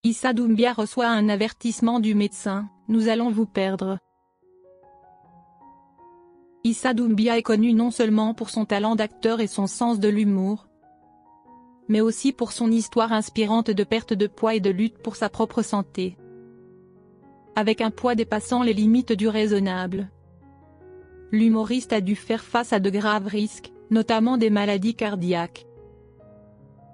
Issa Doumbia reçoit un avertissement du médecin, « Nous allons vous perdre ». Issa Doumbia est connu non seulement pour son talent d'acteur et son sens de l'humour, mais aussi pour son histoire inspirante de perte de poids et de lutte pour sa propre santé. Avec un poids dépassant les limites du raisonnable, l'humoriste a dû faire face à de graves risques, notamment des maladies cardiaques.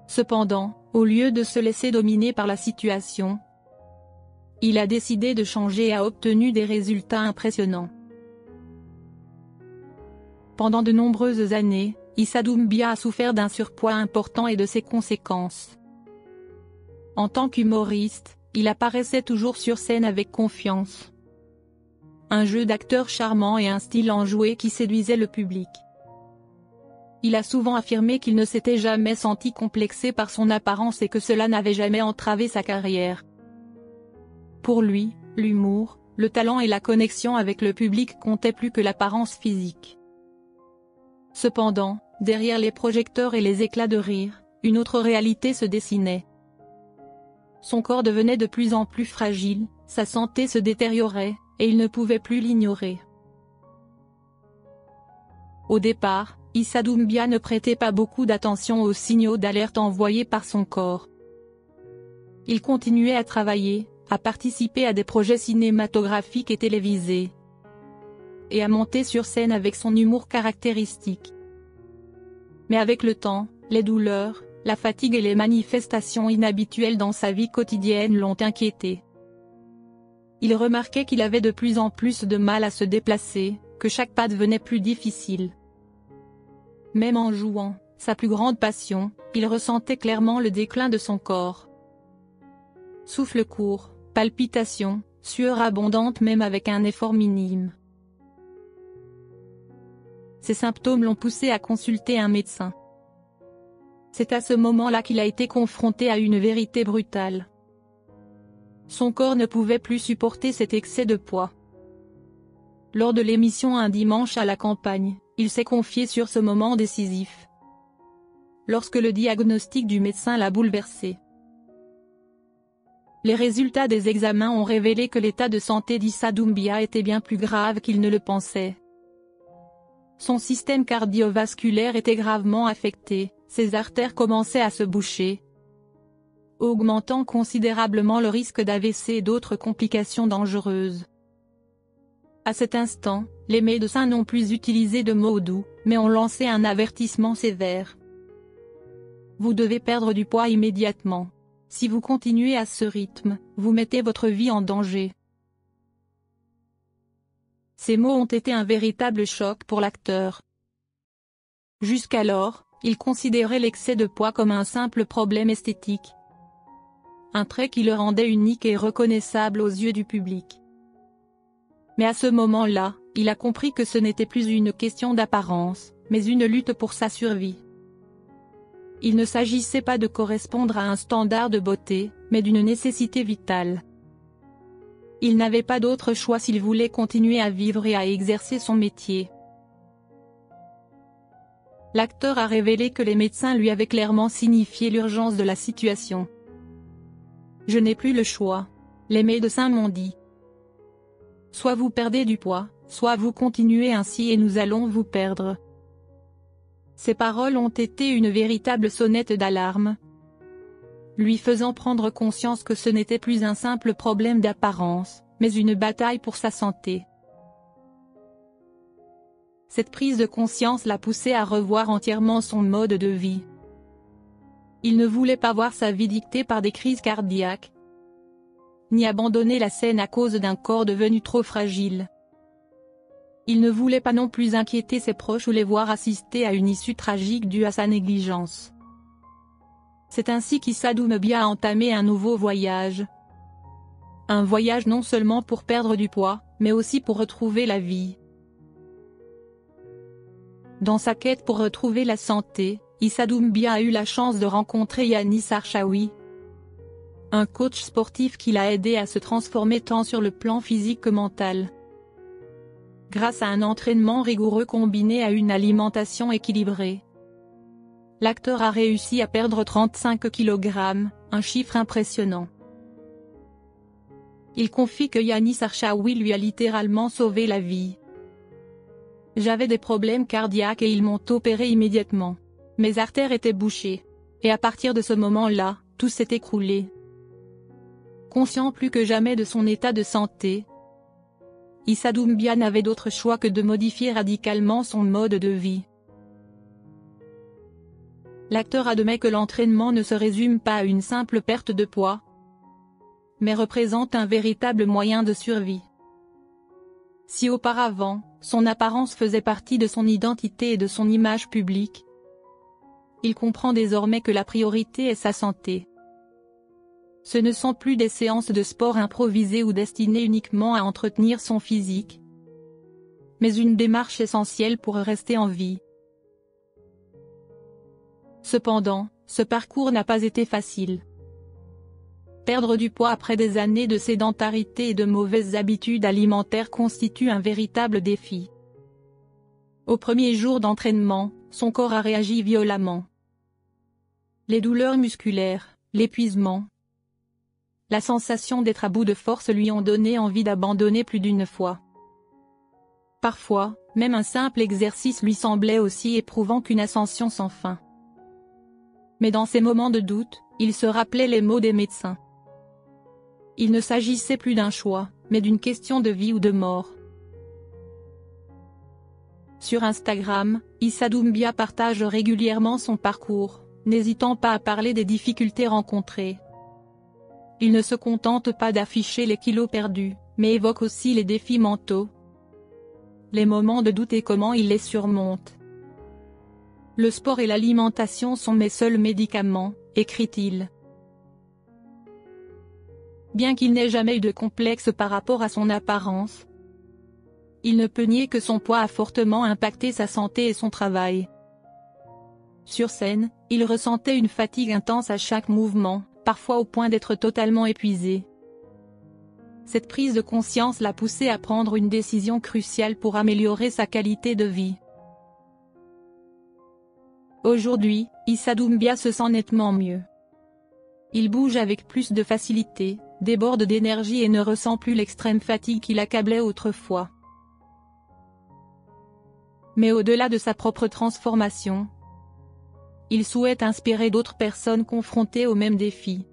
Cependant, au lieu de se laisser dominer par la situation, il a décidé de changer et a obtenu des résultats impressionnants. Pendant de nombreuses années, Issa Doumbia a souffert d'un surpoids important et de ses conséquences. En tant qu'humoriste, il apparaissait toujours sur scène avec confiance. Un jeu d'acteur charmant et un style enjoué qui séduisait le public. Il a souvent affirmé qu'il ne s'était jamais senti complexé par son apparence et que cela n'avait jamais entravé sa carrière. Pour lui, l'humour, le talent et la connexion avec le public comptaient plus que l'apparence physique. Cependant, derrière les projecteurs et les éclats de rire, une autre réalité se dessinait. Son corps devenait de plus en plus fragile, sa santé se détériorait, et il ne pouvait plus l'ignorer. Au départ, Issa Doumbia ne prêtait pas beaucoup d'attention aux signaux d'alerte envoyés par son corps. Il continuait à travailler, à participer à des projets cinématographiques et télévisés, et à monter sur scène avec son humour caractéristique. Mais avec le temps, les douleurs, la fatigue et les manifestations inhabituelles dans sa vie quotidienne l'ont inquiété. Il remarquait qu'il avait de plus en plus de mal à se déplacer, que chaque pas devenait plus difficile. Même en jouant, sa plus grande passion, il ressentait clairement le déclin de son corps. Souffle court, palpitations, sueur abondante même avec un effort minime. Ces symptômes l'ont poussé à consulter un médecin. C'est à ce moment-là qu'il a été confronté à une vérité brutale. Son corps ne pouvait plus supporter cet excès de poids. Lors de l'émission Un dimanche à la campagne, il s'est confié sur ce moment décisif. Lorsque le diagnostic du médecin l'a bouleversé. Les résultats des examens ont révélé que l'état de santé d'Issa Doumbia était bien plus grave qu'il ne le pensait. Son système cardiovasculaire était gravement affecté, ses artères commençaient à se boucher, augmentant considérablement le risque d'AVC et d'autres complications dangereuses. À cet instant, les médecins n'ont plus utilisé de mots doux, mais ont lancé un avertissement sévère. Vous devez perdre du poids immédiatement. Si vous continuez à ce rythme, vous mettez votre vie en danger. Ces mots ont été un véritable choc pour l'acteur. Jusqu'alors, il considérait l'excès de poids comme un simple problème esthétique. Un trait qui le rendait unique et reconnaissable aux yeux du public. Mais à ce moment-là, il a compris que ce n'était plus une question d'apparence, mais une lutte pour sa survie. Il ne s'agissait pas de correspondre à un standard de beauté, mais d'une nécessité vitale. Il n'avait pas d'autre choix s'il voulait continuer à vivre et à exercer son métier. L'acteur a révélé que les médecins lui avaient clairement signifié l'urgence de la situation. Je n'ai plus le choix. Les médecins m'ont dit. Soit vous perdez du poids, soit vous continuez ainsi et nous allons vous perdre. Ces paroles ont été une véritable sonnette d'alarme, lui faisant prendre conscience que ce n'était plus un simple problème d'apparence, mais une bataille pour sa santé. Cette prise de conscience l'a poussé à revoir entièrement son mode de vie. Il ne voulait pas voir sa vie dictée par des crises cardiaques, ni abandonner la scène à cause d'un corps devenu trop fragile. Il ne voulait pas non plus inquiéter ses proches ou les voir assister à une issue tragique due à sa négligence. C'est ainsi qu'Issa Doumbia a entamé un nouveau voyage. Un voyage non seulement pour perdre du poids, mais aussi pour retrouver la vie. Dans sa quête pour retrouver la santé, Issa Doumbia a eu la chance de rencontrer Yanis Archaoui, un coach sportif qui l'a aidé à se transformer tant sur le plan physique que mental. Grâce à un entraînement rigoureux combiné à une alimentation équilibrée, l'acteur a réussi à perdre 35 kg, un chiffre impressionnant. Il confie que Yanis Archaoui lui a littéralement sauvé la vie. « J'avais des problèmes cardiaques et ils m'ont opéré immédiatement. Mes artères étaient bouchées. Et à partir de ce moment-là, tout s'est écroulé. » Conscient plus que jamais de son état de santé, Issa Doumbia n'avait d'autre choix que de modifier radicalement son mode de vie. L'acteur admet que l'entraînement ne se résume pas à une simple perte de poids, mais représente un véritable moyen de survie. Si auparavant, son apparence faisait partie de son identité et de son image publique, il comprend désormais que la priorité est sa santé. Ce ne sont plus des séances de sport improvisées ou destinées uniquement à entretenir son physique, mais une démarche essentielle pour rester en vie. Cependant, ce parcours n'a pas été facile. Perdre du poids après des années de sédentarité et de mauvaises habitudes alimentaires constitue un véritable défi. Au premier jour d'entraînement, son corps a réagi violemment. Les douleurs musculaires, l'épuisement, la sensation d'être à bout de force lui ont donné envie d'abandonner plus d'une fois. Parfois, même un simple exercice lui semblait aussi éprouvant qu'une ascension sans fin. Mais dans ces moments de doute, il se rappelait les mots des médecins. Il ne s'agissait plus d'un choix, mais d'une question de vie ou de mort. Sur Instagram, Issa Doumbia partage régulièrement son parcours, n'hésitant pas à parler des difficultés rencontrées. Il ne se contente pas d'afficher les kilos perdus, mais évoque aussi les défis mentaux, les moments de doute et comment il les surmonte. Le sport et l'alimentation sont mes seuls médicaments, écrit-il. Bien qu'il n'ait jamais eu de complexe par rapport à son apparence, il ne peut nier que son poids a fortement impacté sa santé et son travail. Sur scène, il ressentait une fatigue intense à chaque mouvement, parfois au point d'être totalement épuisé. Cette prise de conscience l'a poussé à prendre une décision cruciale pour améliorer sa qualité de vie. Aujourd'hui, Issa Doumbia se sent nettement mieux. Il bouge avec plus de facilité, déborde d'énergie et ne ressent plus l'extrême fatigue qui l'accablait autrefois. Mais au-delà de sa propre transformation, il souhaite inspirer d'autres personnes confrontées aux mêmes défis.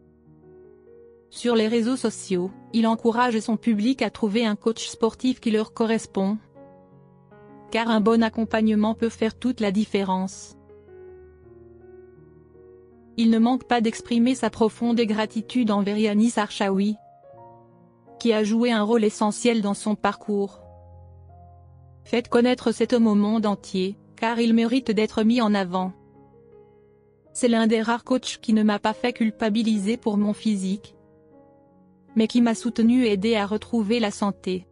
Sur les réseaux sociaux, il encourage son public à trouver un coach sportif qui leur correspond, car un bon accompagnement peut faire toute la différence. Il ne manque pas d'exprimer sa profonde gratitude envers Yanis Archaoui, qui a joué un rôle essentiel dans son parcours. Faites connaître cet homme au monde entier, car il mérite d'être mis en avant. C'est l'un des rares coachs qui ne m'a pas fait culpabiliser pour mon physique, mais qui m'a soutenu et aidé à retrouver la santé.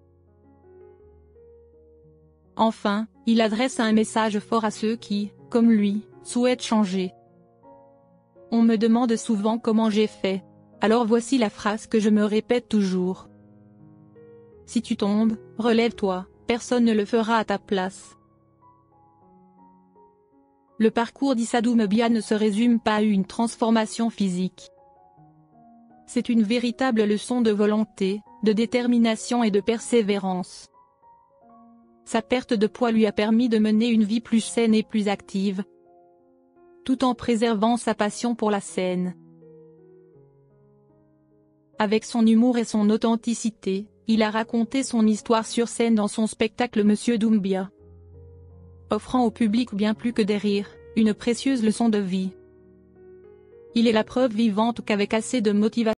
Enfin, il adresse un message fort à ceux qui, comme lui, souhaitent changer. On me demande souvent comment j'ai fait, alors voici la phrase que je me répète toujours. Si tu tombes, relève-toi, personne ne le fera à ta place. Le parcours d'Issa Doumbia ne se résume pas à une transformation physique. C'est une véritable leçon de volonté, de détermination et de persévérance. Sa perte de poids lui a permis de mener une vie plus saine et plus active, tout en préservant sa passion pour la scène. Avec son humour et son authenticité, il a raconté son histoire sur scène dans son spectacle Monsieur Doumbia, offrant au public bien plus que des rires, une précieuse leçon de vie. Il est la preuve vivante qu'avec assez de motivation,